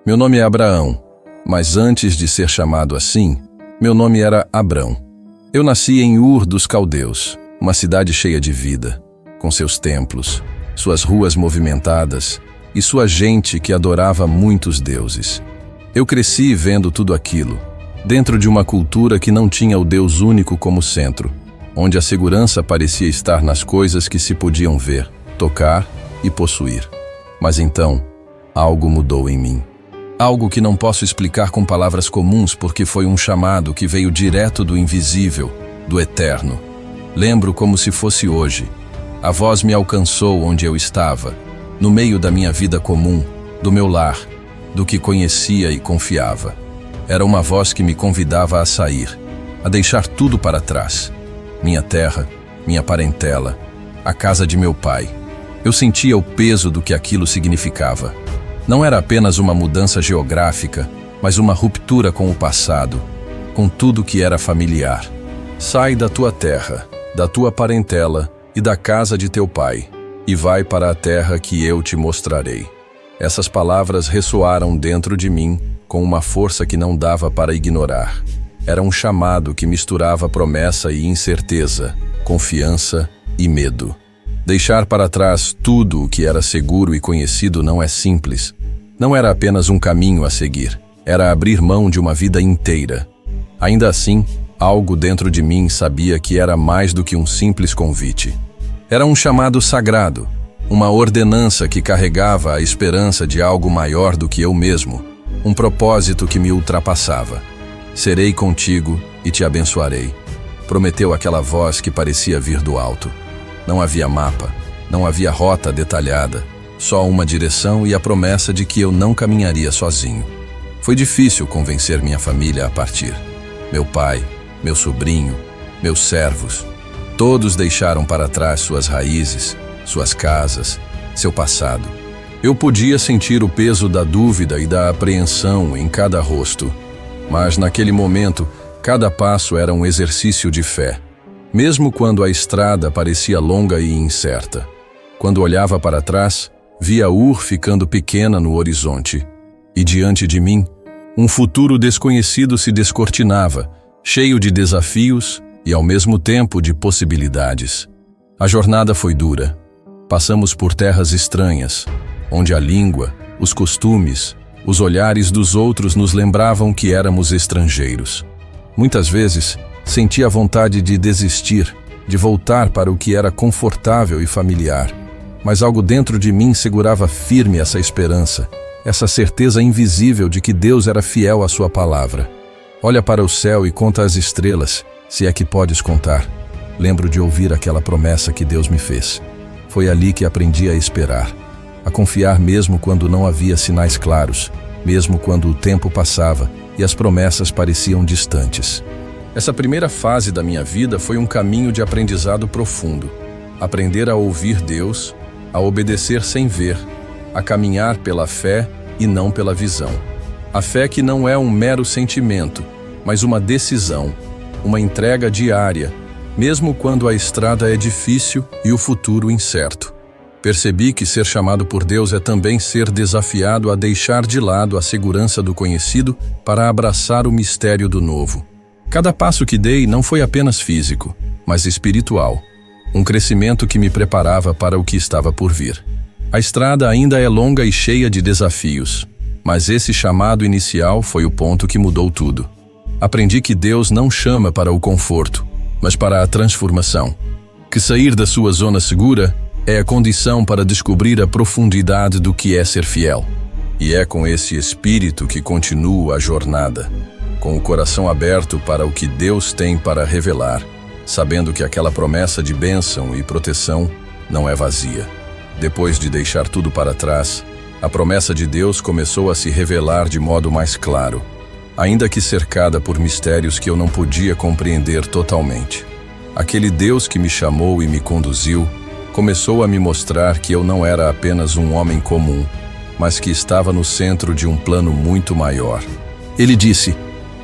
Meu nome é Abraão, mas antes de ser chamado assim, meu nome era Abrão. Eu nasci em Ur dos Caldeus, uma cidade cheia de vida, com seus templos, suas ruas movimentadas e sua gente que adorava muitos deuses. Eu cresci vendo tudo aquilo, dentro de uma cultura que não tinha o Deus único como centro, onde a segurança parecia estar nas coisas que se podiam ver, tocar e possuir. Mas então, algo mudou em mim. Algo que não posso explicar com palavras comuns porque foi um chamado que veio direto do invisível, do eterno. Lembro como se fosse hoje. A voz me alcançou onde eu estava, no meio da minha vida comum, do meu lar, do que conhecia e confiava. Era uma voz que me convidava a sair, a deixar tudo para trás. Minha terra, minha parentela, a casa de meu pai. Eu sentia o peso do que aquilo significava. Não era apenas uma mudança geográfica, mas uma ruptura com o passado, com tudo que era familiar. Sai da tua terra, da tua parentela e da casa de teu pai, e vai para a terra que eu te mostrarei. Essas palavras ressoaram dentro de mim com uma força que não dava para ignorar. Era um chamado que misturava promessa e incerteza, confiança e medo. Deixar para trás tudo o que era seguro e conhecido não é simples. Não era apenas um caminho a seguir, era abrir mão de uma vida inteira. Ainda assim, algo dentro de mim sabia que era mais do que um simples convite. Era um chamado sagrado, uma ordenança que carregava a esperança de algo maior do que eu mesmo, um propósito que me ultrapassava. Serei contigo e te abençoarei, prometeu aquela voz que parecia vir do alto. Não havia mapa, não havia rota detalhada, só uma direção e a promessa de que eu não caminharia sozinho. Foi difícil convencer minha família a partir. Meu pai, meu sobrinho, meus servos, todos deixaram para trás suas raízes, suas casas, seu passado. Eu podia sentir o peso da dúvida e da apreensão em cada rosto, mas naquele momento, cada passo era um exercício de fé. Mesmo quando a estrada parecia longa e incerta. Quando olhava para trás, via Ur ficando pequena no horizonte. E diante de mim, um futuro desconhecido se descortinava, cheio de desafios e ao mesmo tempo de possibilidades. A jornada foi dura. Passamos por terras estranhas, onde a língua, os costumes, os olhares dos outros nos lembravam que éramos estrangeiros. Muitas vezes, sentia a vontade de desistir, de voltar para o que era confortável e familiar. Mas algo dentro de mim segurava firme essa esperança, essa certeza invisível de que Deus era fiel à sua palavra. Olha para o céu e conta as estrelas, se é que podes contar. Lembro de ouvir aquela promessa que Deus me fez. Foi ali que aprendi a esperar, a confiar mesmo quando não havia sinais claros, mesmo quando o tempo passava e as promessas pareciam distantes. Essa primeira fase da minha vida foi um caminho de aprendizado profundo. Aprender a ouvir Deus, a obedecer sem ver, a caminhar pela fé e não pela visão. A fé que não é um mero sentimento, mas uma decisão, uma entrega diária, mesmo quando a estrada é difícil e o futuro incerto. Percebi que ser chamado por Deus é também ser desafiado a deixar de lado a segurança do conhecido para abraçar o mistério do novo. Cada passo que dei não foi apenas físico, mas espiritual. Um crescimento que me preparava para o que estava por vir. A estrada ainda é longa e cheia de desafios, mas esse chamado inicial foi o ponto que mudou tudo. Aprendi que Deus não chama para o conforto, mas para a transformação. Que sair da sua zona segura é a condição para descobrir a profundidade do que é ser fiel. E é com esse espírito que continuo a jornada, com o coração aberto para o que Deus tem para revelar, sabendo que aquela promessa de bênção e proteção não é vazia. Depois de deixar tudo para trás, a promessa de Deus começou a se revelar de modo mais claro, ainda que cercada por mistérios que eu não podia compreender totalmente. Aquele Deus que me chamou e me conduziu começou a me mostrar que eu não era apenas um homem comum, mas que estava no centro de um plano muito maior. Ele disse: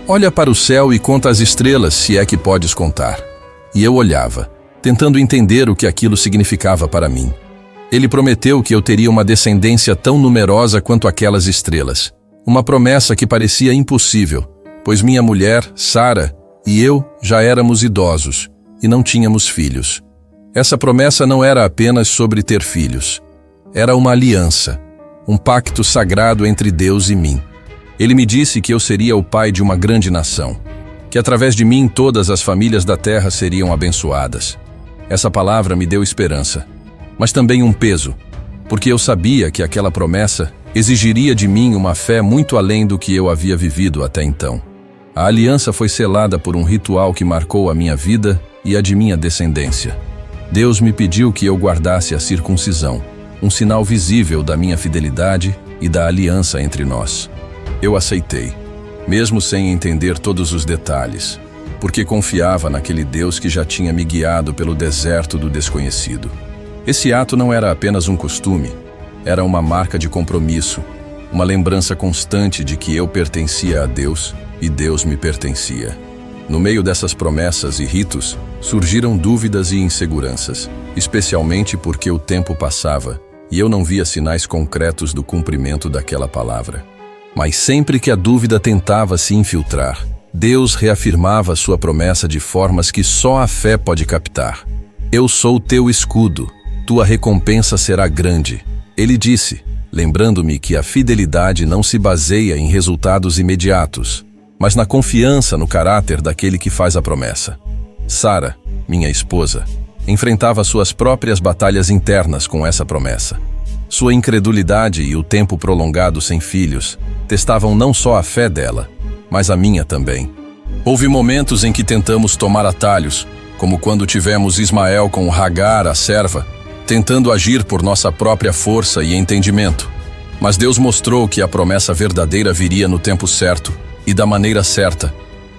"Olha para o céu e conta as estrelas, se é que podes contar." E eu olhava, tentando entender o que aquilo significava para mim. Ele prometeu que eu teria uma descendência tão numerosa quanto aquelas estrelas, Uma promessa que parecia impossível, pois minha mulher, Sara, e eu já éramos idosos e não tínhamos filhos. Essa promessa não era apenas sobre ter filhos. Era uma aliança, um pacto sagrado entre Deus e mim. Ele me disse que eu seria o pai de uma grande nação, que através de mim todas as famílias da terra seriam abençoadas. Essa palavra me deu esperança, mas também um peso, porque eu sabia que aquela promessa exigiria de mim uma fé muito além do que eu havia vivido até então. A aliança foi selada por um ritual que marcou a minha vida e a de minha descendência. Deus me pediu que eu guardasse a circuncisão, um sinal visível da minha fidelidade e da aliança entre nós. Eu aceitei, mesmo sem entender todos os detalhes, porque confiava naquele Deus que já tinha me guiado pelo deserto do desconhecido. Esse ato não era apenas um costume, era uma marca de compromisso, uma lembrança constante de que eu pertencia a Deus e Deus me pertencia. No meio dessas promessas e ritos, surgiram dúvidas e inseguranças, especialmente porque o tempo passava e eu não via sinais concretos do cumprimento daquela palavra. Mas sempre que a dúvida tentava se infiltrar, Deus reafirmava sua promessa de formas que só a fé pode captar. Eu sou teu escudo, tua recompensa será grande. Ele disse, lembrando-me que a fidelidade não se baseia em resultados imediatos, mas na confiança no caráter daquele que faz a promessa. Sara, minha esposa, enfrentava suas próprias batalhas internas com essa promessa. Sua incredulidade e o tempo prolongado sem filhos testavam não só a fé dela, mas a minha também. Houve momentos em que tentamos tomar atalhos, como quando tivemos Ismael com Hagar, a serva, tentando agir por nossa própria força e entendimento. Mas Deus mostrou que a promessa verdadeira viria no tempo certo e da maneira certa,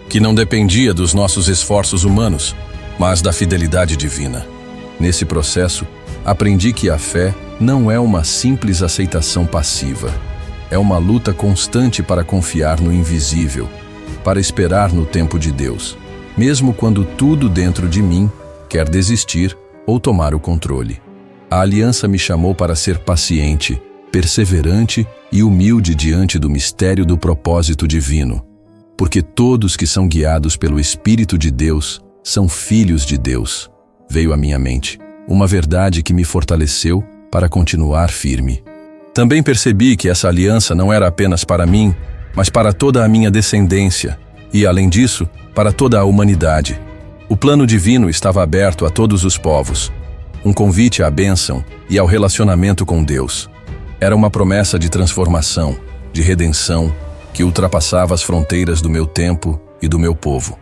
que não dependia dos nossos esforços humanos, mas da fidelidade divina. Nesse processo, aprendi que a fé não é uma simples aceitação passiva. É uma luta constante para confiar no invisível, para esperar no tempo de Deus, mesmo quando tudo dentro de mim quer desistir ou tomar o controle. A aliança me chamou para ser paciente, perseverante e humilde diante do mistério do propósito divino, porque todos que são guiados pelo Espírito de Deus são filhos de Deus. Veio à minha mente uma verdade que me fortaleceu para continuar firme. Também percebi que essa aliança não era apenas para mim, mas para toda a minha descendência e, além disso, para toda a humanidade. O plano divino estava aberto a todos os povos, um convite à bênção e ao relacionamento com Deus. Era uma promessa de transformação, de redenção, que ultrapassava as fronteiras do meu tempo e do meu povo.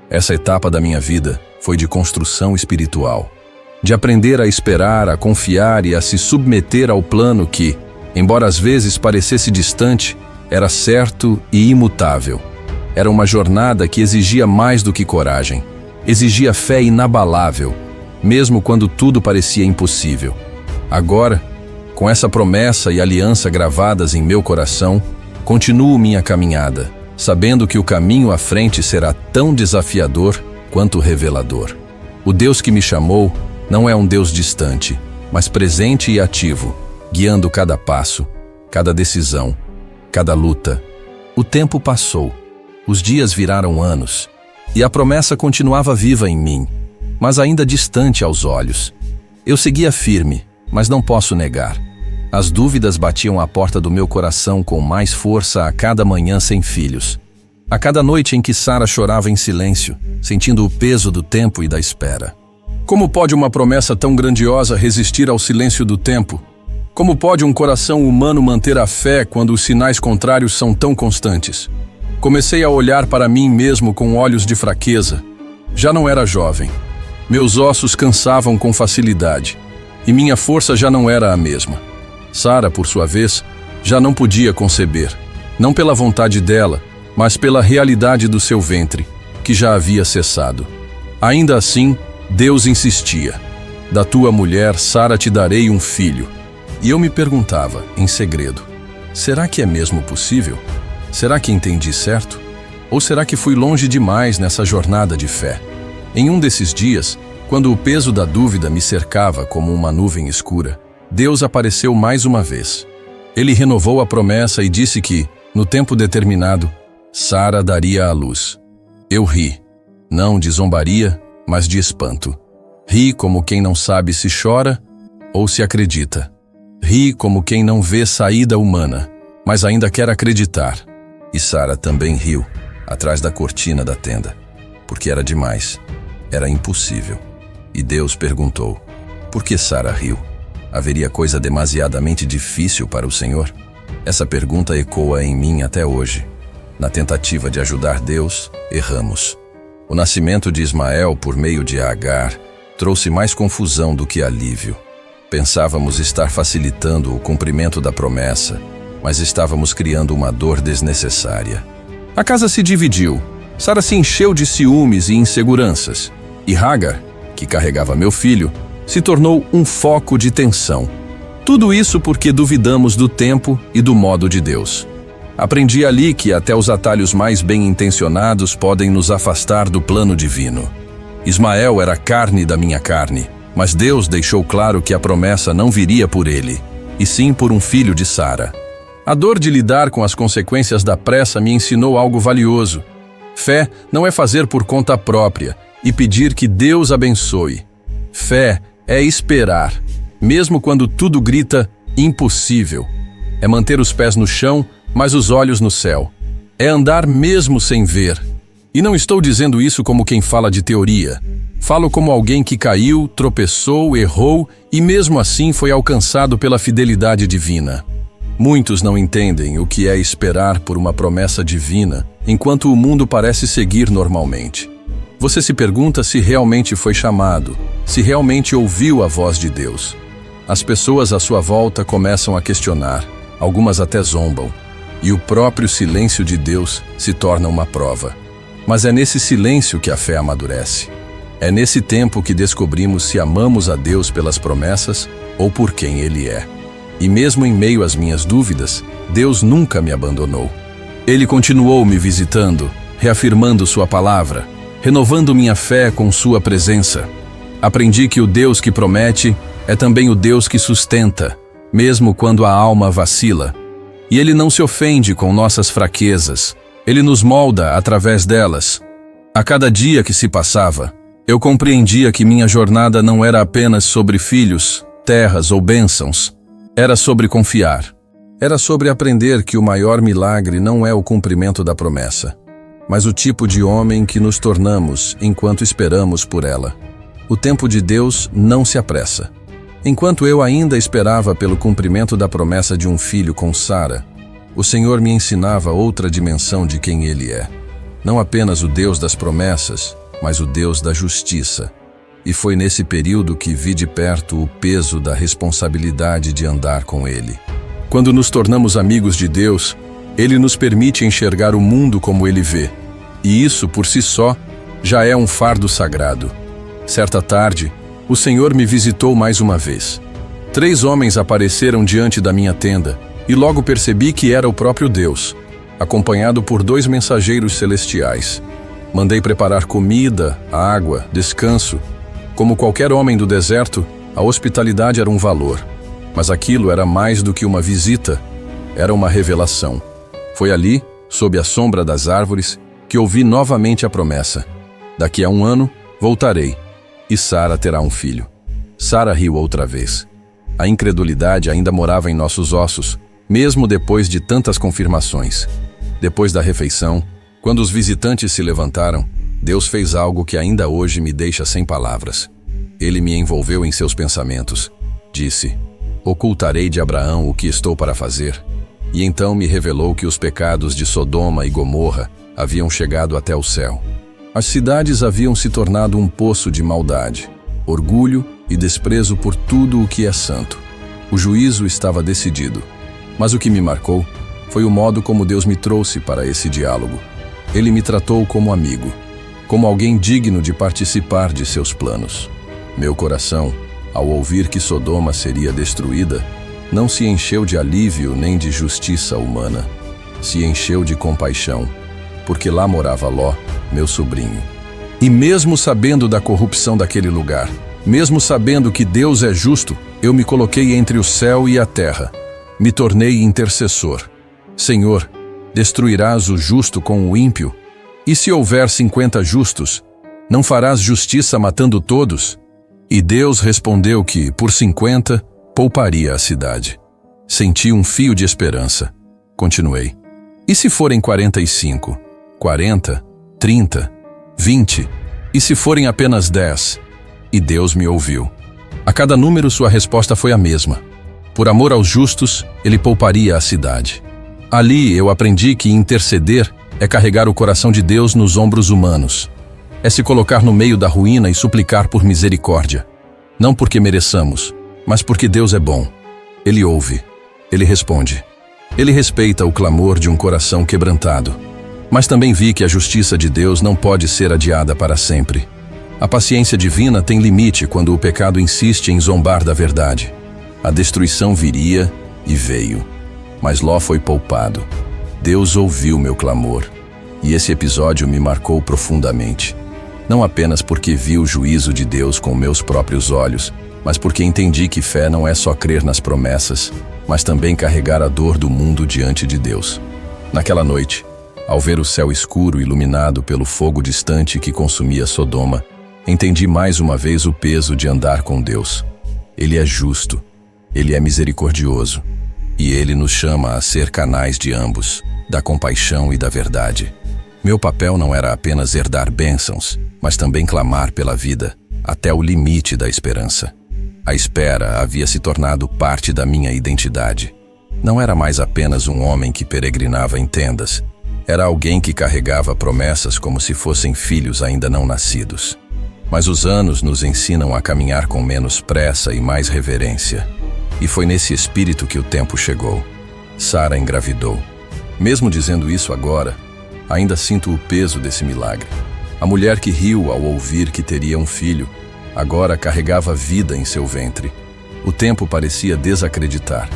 Essa etapa da minha vida foi de construção espiritual, de aprender a esperar, a confiar e a se submeter ao plano que, embora às vezes parecesse distante, era certo e imutável. Era uma jornada que exigia mais do que coragem, exigia fé inabalável, mesmo quando tudo parecia impossível. Agora, com essa promessa e aliança gravadas em meu coração, continuo minha caminhada, sabendo que o caminho à frente será tão desafiador quanto revelador. O Deus que me chamou não é um Deus distante, mas presente e ativo, guiando cada passo, cada decisão, cada luta. O tempo passou, os dias viraram anos, e a promessa continuava viva em mim, mas ainda distante aos olhos. Eu seguia firme, mas não posso negar. As dúvidas batiam à porta do meu coração com mais força a cada manhã sem filhos. A cada noite em que Sara chorava em silêncio, sentindo o peso do tempo e da espera. Como pode uma promessa tão grandiosa resistir ao silêncio do tempo? Como pode um coração humano manter a fé quando os sinais contrários são tão constantes? Comecei a olhar para mim mesmo com olhos de fraqueza. Já não era jovem. Meus ossos cansavam com facilidade, e minha força já não era a mesma. Sara, por sua vez, já não podia conceber, não pela vontade dela, mas pela realidade do seu ventre, que já havia cessado. Ainda assim, Deus insistia: da tua mulher, Sara, te darei um filho. E eu me perguntava, em segredo, será que é mesmo possível? Será que entendi certo? Ou será que fui longe demais nessa jornada de fé? Em um desses dias, quando o peso da dúvida me cercava como uma nuvem escura, Deus apareceu mais uma vez. Ele renovou a promessa e disse que, No tempo determinado, Sara daria à luz. Eu ri, não de zombaria, mas de espanto. Ri como quem não sabe se chora ou se acredita. Ri como quem não vê saída humana, mas ainda quer acreditar. E Sara também riu, atrás da cortina da tenda, porque era demais, era impossível. E Deus perguntou: por que Sara riu? Haveria coisa demasiadamente difícil para o Senhor? Essa pergunta ecoa em mim até hoje. Na tentativa de ajudar Deus, erramos. O nascimento de Ismael por meio de Agar trouxe mais confusão do que alívio. Pensávamos estar facilitando o cumprimento da promessa, mas estávamos criando uma dor desnecessária. A casa se dividiu. Sara se encheu de ciúmes e inseguranças. E Hagar, que carregava meu filho, se tornou um foco de tensão. Tudo isso porque duvidamos do tempo e do modo de Deus. Aprendi ali que até os atalhos mais bem-intencionados podem nos afastar do plano divino. Ismael era carne da minha carne, mas Deus deixou claro que a promessa não viria por ele, e sim por um filho de Sara. A dor de lidar com as consequências da pressa me ensinou algo valioso. Fé não é fazer por conta própria e pedir que Deus abençoe. Fé é esperar, mesmo quando tudo grita impossível. É manter os pés no chão, mas os olhos no céu. É andar mesmo sem ver. E não estou dizendo isso como quem fala de teoria. Falo como alguém que caiu, tropeçou, errou e mesmo assim foi alcançado pela fidelidade divina. Muitos não entendem o que é esperar por uma promessa divina, enquanto o mundo parece seguir normalmente. Você se pergunta se realmente foi chamado, se realmente ouviu a voz de Deus. As pessoas à sua volta começam a questionar, algumas até zombam, e o próprio silêncio de Deus se torna uma prova. Mas é nesse silêncio que a fé amadurece. É nesse tempo que descobrimos se amamos a Deus pelas promessas ou por quem Ele é. E mesmo em meio às minhas dúvidas, Deus nunca me abandonou. Ele continuou me visitando, reafirmando sua palavra, renovando minha fé com sua presença. Aprendi que o Deus que promete é também o Deus que sustenta, mesmo quando a alma vacila. E Ele não se ofende com nossas fraquezas, Ele nos molda através delas. A cada dia que se passava, eu compreendia que minha jornada não era apenas sobre filhos, terras ou bênçãos. Era sobre confiar. Era sobre aprender que o maior milagre não é o cumprimento da promessa, mas o tipo de homem que nos tornamos enquanto esperamos por ela. O tempo de Deus não se apressa. Enquanto eu ainda esperava pelo cumprimento da promessa de um filho com Sara, o Senhor me ensinava outra dimensão de quem Ele é. Não apenas o Deus das promessas, mas o Deus da justiça. E foi nesse período que vi de perto o peso da responsabilidade de andar com Ele. Quando nos tornamos amigos de Deus, Ele nos permite enxergar o mundo como Ele vê. E isso, por si só, já é um fardo sagrado. Certa tarde, o Senhor me visitou mais uma vez. 3 homens apareceram diante da minha tenda, e logo percebi que era o próprio Deus, acompanhado por 2 mensageiros celestiais. Mandei preparar comida, água, descanso. Como qualquer homem do deserto, a hospitalidade era um valor. Mas aquilo era mais do que uma visita, era uma revelação. Foi ali, sob a sombra das árvores, que ouvi novamente a promessa: daqui a 1 ano, voltarei, e Sara terá um filho. Sara riu outra vez. A incredulidade ainda morava em nossos ossos, mesmo depois de tantas confirmações. Depois da refeição, quando os visitantes se levantaram, Deus fez algo que ainda hoje me deixa sem palavras. Ele me envolveu em seus pensamentos. Disse: ocultarei de Abraão o que estou para fazer. E então me revelou que os pecados de Sodoma e Gomorra haviam chegado até o céu. As cidades haviam se tornado um poço de maldade, orgulho e desprezo por tudo o que é santo. O juízo estava decidido. Mas o que me marcou foi o modo como Deus me trouxe para esse diálogo. Ele me tratou como amigo, como alguém digno de participar de seus planos. Meu coração, ao ouvir que Sodoma seria destruída, não se encheu de alívio nem de justiça humana. Se encheu de compaixão, porque lá morava Ló, meu sobrinho. E mesmo sabendo da corrupção daquele lugar, mesmo sabendo que Deus é justo, eu me coloquei entre o céu e a terra. Me tornei intercessor. Senhor, Destruirás o justo com o ímpio? E se houver 50 justos, não farás justiça matando todos? E Deus respondeu que, por 50, pouparia a cidade. Senti um fio de esperança. Continuei. E se forem 45, 40, 30, 20? E se forem apenas 10? E Deus me ouviu. A cada número sua resposta foi a mesma. Por amor aos justos, ele pouparia a cidade. Ali eu aprendi que interceder é carregar o coração de Deus nos ombros humanos. É se colocar no meio da ruína e suplicar por misericórdia. Não porque mereçamos, mas porque Deus é bom. Ele ouve. Ele responde. Ele respeita o clamor de um coração quebrantado. Mas também vi que a justiça de Deus não pode ser adiada para sempre. A paciência divina tem limite quando o pecado insiste em zombar da verdade. A destruição viria e veio. Mas Ló foi poupado. Deus ouviu meu clamor. E esse episódio me marcou profundamente. Não apenas porque vi o juízo de Deus com meus próprios olhos, mas porque entendi que fé não é só crer nas promessas, mas também carregar a dor do mundo diante de Deus. Naquela noite, ao ver o céu escuro iluminado pelo fogo distante que consumia Sodoma, entendi mais uma vez o peso de andar com Deus. Ele é justo, Ele é misericordioso, e Ele nos chama a ser canais de ambos, da compaixão e da verdade. Meu papel não era apenas herdar bênçãos, mas também clamar pela vida, até o limite da esperança. A espera havia se tornado parte da minha identidade. Não era mais apenas um homem que peregrinava em tendas. Era alguém que carregava promessas como se fossem filhos ainda não nascidos. Mas os anos nos ensinam a caminhar com menos pressa e mais reverência. E foi nesse espírito que o tempo chegou. Sara engravidou. Mesmo dizendo isso agora, ainda sinto o peso desse milagre. A mulher que riu ao ouvir que teria um filho, agora carregava vida em seu ventre. O tempo parecia desacreditar,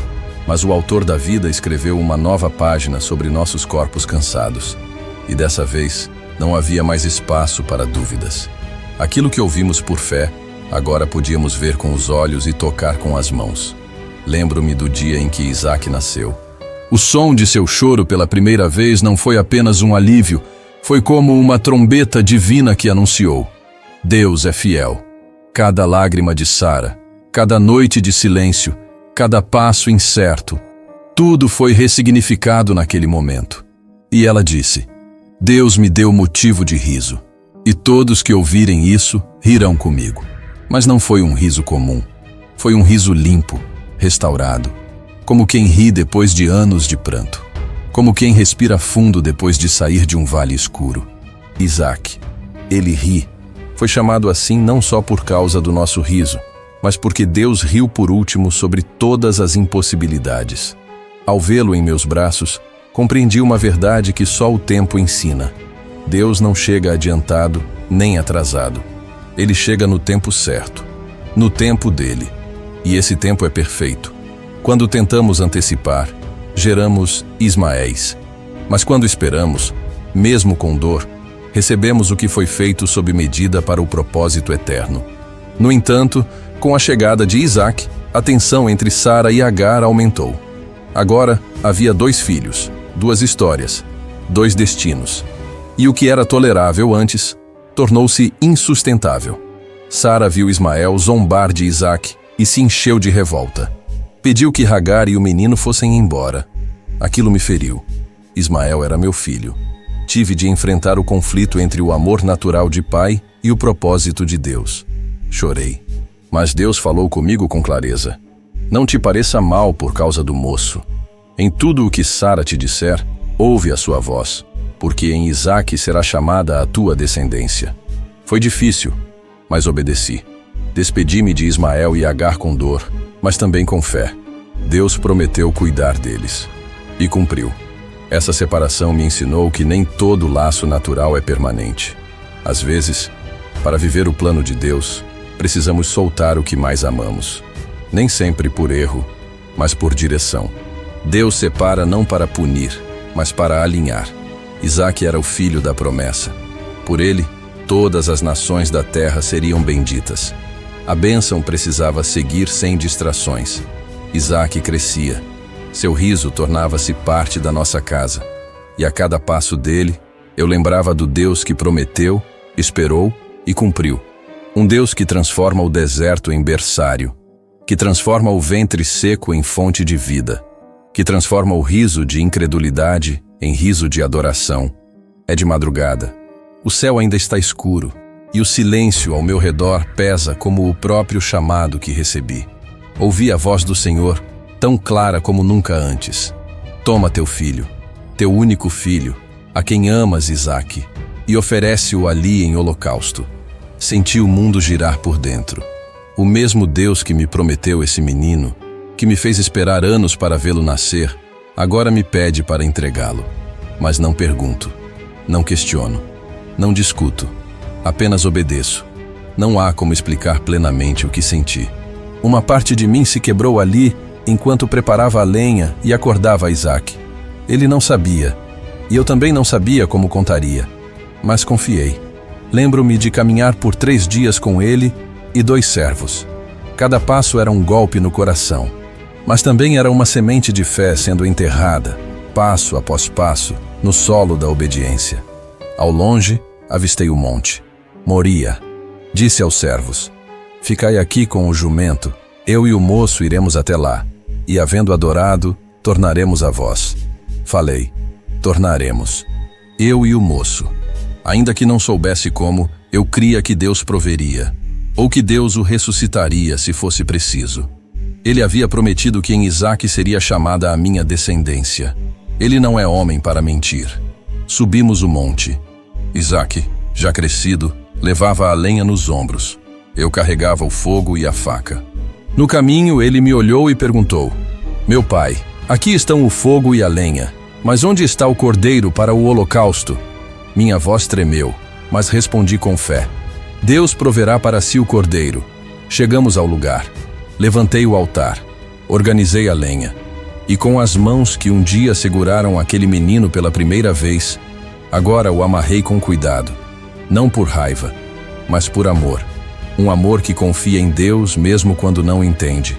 mas o autor da vida escreveu uma nova página sobre nossos corpos cansados. E dessa vez, não havia mais espaço para dúvidas. Aquilo que ouvimos por fé, agora podíamos ver com os olhos e tocar com as mãos. Lembro-me do dia em que Isaac nasceu. O som de seu choro pela primeira vez não foi apenas um alívio, foi como uma trombeta divina que anunciou: Deus é fiel. Cada lágrima de Sara, cada noite de silêncio, cada passo incerto, tudo foi ressignificado naquele momento. E ela disse: Deus me deu motivo de riso, e todos que ouvirem isso rirão comigo. Mas não foi um riso comum, foi um riso limpo, restaurado, como quem ri depois de anos de pranto, como quem respira fundo depois de sair de um vale escuro. Isaac, ele ri. Foi chamado assim não só por causa do nosso riso, mas porque Deus riu por último sobre todas as impossibilidades. Ao vê-lo em meus braços, compreendi uma verdade que só o tempo ensina. Deus não chega adiantado nem atrasado. Ele chega no tempo certo, no tempo dele. E esse tempo é perfeito. Quando tentamos antecipar, geramos Ismaéis. Mas quando esperamos, mesmo com dor, recebemos o que foi feito sob medida para o propósito eterno. No entanto, com a chegada de Isaac, a tensão entre Sara e Agar aumentou. Agora havia 2 filhos, 2 histórias, 2 destinos. E o que era tolerável antes, tornou-se insustentável. Sara viu Ismael zombar de Isaac e se encheu de revolta. Pediu que Agar e o menino fossem embora. Aquilo me feriu. Ismael era meu filho. Tive de enfrentar o conflito entre o amor natural de pai e o propósito de Deus. Chorei. Mas Deus falou comigo com clareza. Não te pareça mal por causa do moço. Em tudo o que Sara te disser, ouve a sua voz, porque em Isaac será chamada a tua descendência. Foi difícil, mas obedeci. Despedi-me de Ismael e Agar com dor, mas também com fé. Deus prometeu cuidar deles. E cumpriu. Essa separação me ensinou que nem todo laço natural é permanente. Às vezes, para viver o plano de Deus, precisamos soltar o que mais amamos. Nem sempre por erro, mas por direção. Deus separa não para punir, mas para alinhar. Isaac era o filho da promessa. Por ele, todas as nações da terra seriam benditas. A bênção precisava seguir sem distrações. Isaac crescia. Seu riso tornava-se parte da nossa casa. e a cada passo dele, eu lembrava do Deus que prometeu, esperou e cumpriu. Um Deus que transforma o deserto em berçário, que transforma o ventre seco em fonte de vida, que transforma o riso de incredulidade em riso de adoração. É de madrugada. O céu ainda está escuro, e o silêncio ao meu redor pesa como o próprio chamado que recebi. Ouvi a voz do Senhor, tão clara como nunca antes. Toma teu filho, teu único filho, a quem amas, Isaque, e oferece-o ali em holocausto. Senti o mundo girar por dentro. O mesmo Deus que me prometeu esse menino, que me fez esperar anos para vê-lo nascer, agora me pede para entregá-lo. Mas não pergunto, não questiono, não discuto, apenas obedeço. Não há como explicar plenamente o que senti. Uma parte de mim se quebrou ali enquanto preparava a lenha e acordava Isaque. Ele não sabia, e eu também não sabia como contaria, mas confiei. Lembro-me de caminhar por 3 dias com ele e 2 servos. Cada passo era um golpe no coração, mas também era uma semente de fé sendo enterrada, passo após passo, no solo da obediência. Ao longe, avistei o monte. Moria. Disse aos servos: ficai aqui com o jumento, eu e o moço iremos até lá, e havendo adorado, tornaremos a vós. Falei: tornaremos. Eu e o moço. Ainda que não soubesse como, eu cria que Deus proveria, ou que Deus o ressuscitaria se fosse preciso. Ele havia prometido que em Isaque seria chamada a minha descendência. Ele não é homem para mentir. Subimos o monte. Isaque, já crescido, levava a lenha nos ombros. Eu carregava o fogo e a faca. No caminho, ele me olhou e perguntou: meu pai, aqui estão o fogo e a lenha, mas onde está o cordeiro para o holocausto? Minha voz tremeu, mas respondi com fé: Deus proverá para si o cordeiro. Chegamos ao lugar. Levantei o altar, organizei a lenha, e com as mãos que um dia seguraram aquele menino pela primeira vez, agora o amarrei com cuidado, não por raiva, mas por amor. Um amor que confia em Deus mesmo quando não entende.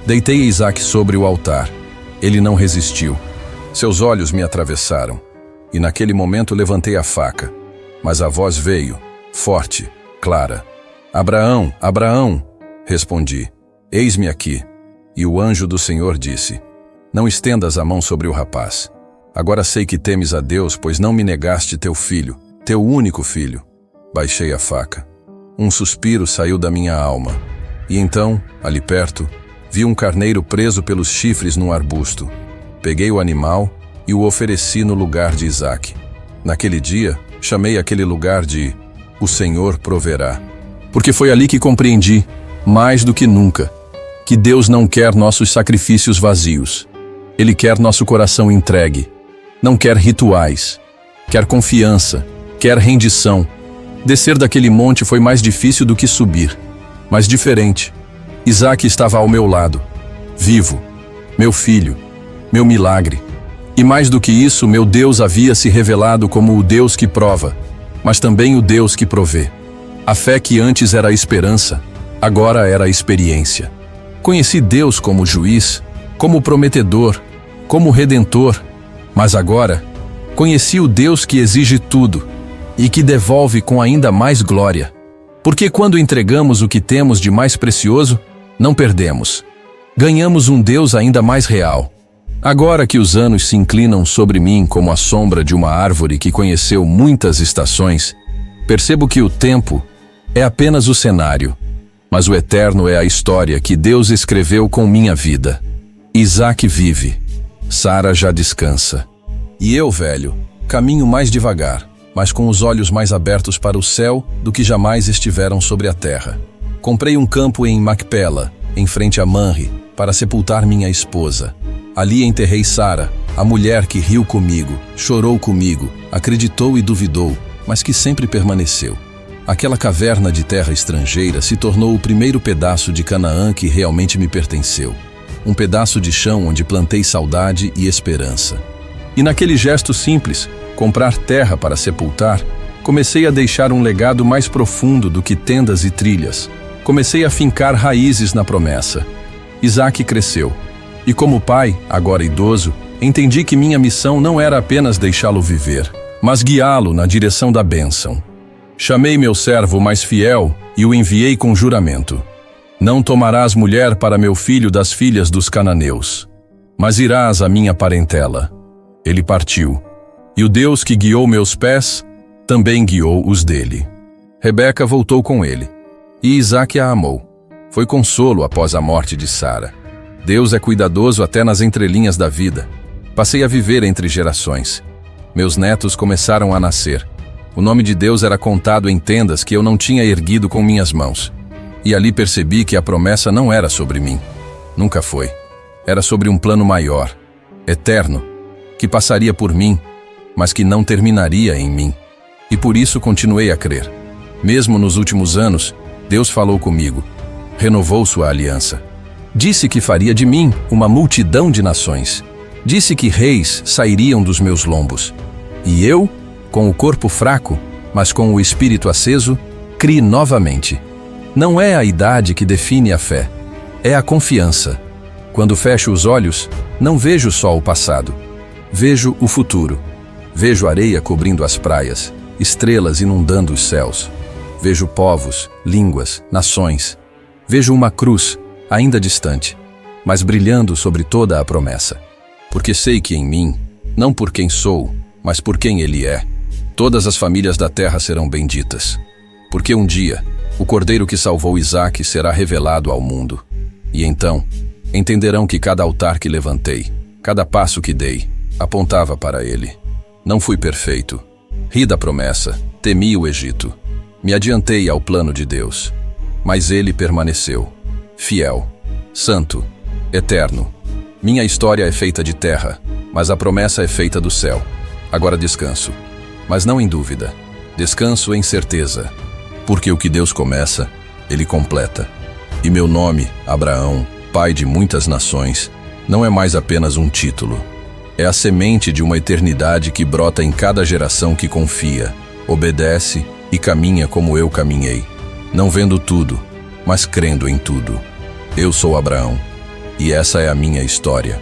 Deitei Isaque sobre o altar. Ele não resistiu. Seus olhos me atravessaram, e naquele momento levantei a faca, mas a voz veio, forte, clara. Abraão, Abraão, respondi. Eis-me aqui. E o anjo do Senhor disse: não estendas a mão sobre o rapaz. Agora sei que temes a Deus, pois não me negaste teu filho, teu único filho. Baixei a faca. Um suspiro saiu da minha alma. E então, ali perto, vi um carneiro preso pelos chifres num arbusto. Peguei o animal e o ofereci no lugar de Isaque. Naquele dia, chamei aquele lugar de O Senhor Proverá. Porque foi ali que compreendi, mais do que nunca, que Deus não quer nossos sacrifícios vazios. Ele quer nosso coração entregue. Não quer rituais. Quer confiança. Quer rendição. Descer daquele monte foi mais difícil do que subir, mas diferente. Isaque estava ao meu lado, vivo, meu filho, meu milagre. E mais do que isso, meu Deus havia se revelado como o Deus que prova, mas também o Deus que provê. A fé que antes era a esperança, agora era a experiência. Conheci Deus como juiz, como prometedor, como redentor, mas agora conheci o Deus que exige tudo e que devolve com ainda mais glória. Porque quando entregamos o que temos de mais precioso, não perdemos. Ganhamos um Deus ainda mais real. Agora que os anos se inclinam sobre mim como a sombra de uma árvore que conheceu muitas estações, percebo que o tempo é apenas o cenário, mas o eterno é a história que Deus escreveu com minha vida. Isaque vive, Sara já descansa. E eu, velho, caminho mais devagar, mas com os olhos mais abertos para o céu do que jamais estiveram sobre a terra. Comprei um campo em Macpela, em frente a Manre, para sepultar minha esposa. Ali enterrei Sara, a mulher que riu comigo, chorou comigo, acreditou e duvidou, mas que sempre permaneceu. Aquela caverna de terra estrangeira se tornou o primeiro pedaço de Canaã que realmente me pertenceu. Um pedaço de chão onde plantei saudade e esperança. E naquele gesto simples, comprar terra para sepultar, comecei a deixar um legado mais profundo do que tendas e trilhas. Comecei a fincar raízes na promessa. Isaque cresceu. E como pai, agora idoso, entendi que minha missão não era apenas deixá-lo viver, mas guiá-lo na direção da bênção. Chamei meu servo mais fiel e o enviei com juramento. Não tomarás mulher para meu filho das filhas dos cananeus, mas irás à minha parentela. Ele partiu, e o Deus que guiou meus pés também guiou os dele. Rebeca voltou com ele, e Isaque a amou. Foi consolo após a morte de Sara. Deus é cuidadoso até nas entrelinhas da vida. Passei a viver entre gerações. Meus netos começaram a nascer. O nome de Deus era contado em tendas que eu não tinha erguido com minhas mãos. E ali percebi que a promessa não era sobre mim. Nunca foi. Era sobre um plano maior, eterno, que passaria por mim, mas que não terminaria em mim. E por isso continuei a crer. Mesmo nos últimos anos, Deus falou comigo, renovou sua aliança. Disse que faria de mim uma multidão de nações. Disse que reis sairiam dos meus lombos. E eu, com o corpo fraco, mas com o espírito aceso, criei novamente. Não é a idade que define a fé, é a confiança. Quando fecho os olhos, não vejo só o passado. Vejo o futuro. Vejo areia cobrindo as praias, estrelas inundando os céus. Vejo povos, línguas, nações. Vejo uma cruz, ainda distante, mas brilhando sobre toda a promessa. Porque sei que em mim, não por quem sou, mas por quem Ele é, todas as famílias da terra serão benditas. Porque um dia, o Cordeiro que salvou Isaque será revelado ao mundo. E então, entenderão que cada altar que levantei, cada passo que dei, apontava para Ele. Não fui perfeito. Ri da promessa, temi o Egito. Me adiantei ao plano de Deus. Mas Ele permaneceu, fiel, santo, eterno. Minha história é feita de terra, mas a promessa é feita do céu. Agora descanso, mas não em dúvida. Descanso em certeza. Porque o que Deus começa, Ele completa. E meu nome, Abraão, pai de muitas nações, não é mais apenas um título. É a semente de uma eternidade que brota em cada geração que confia, obedece e caminha como eu caminhei, não vendo tudo, mas crendo em tudo. Eu sou Abraão, e essa é a minha história.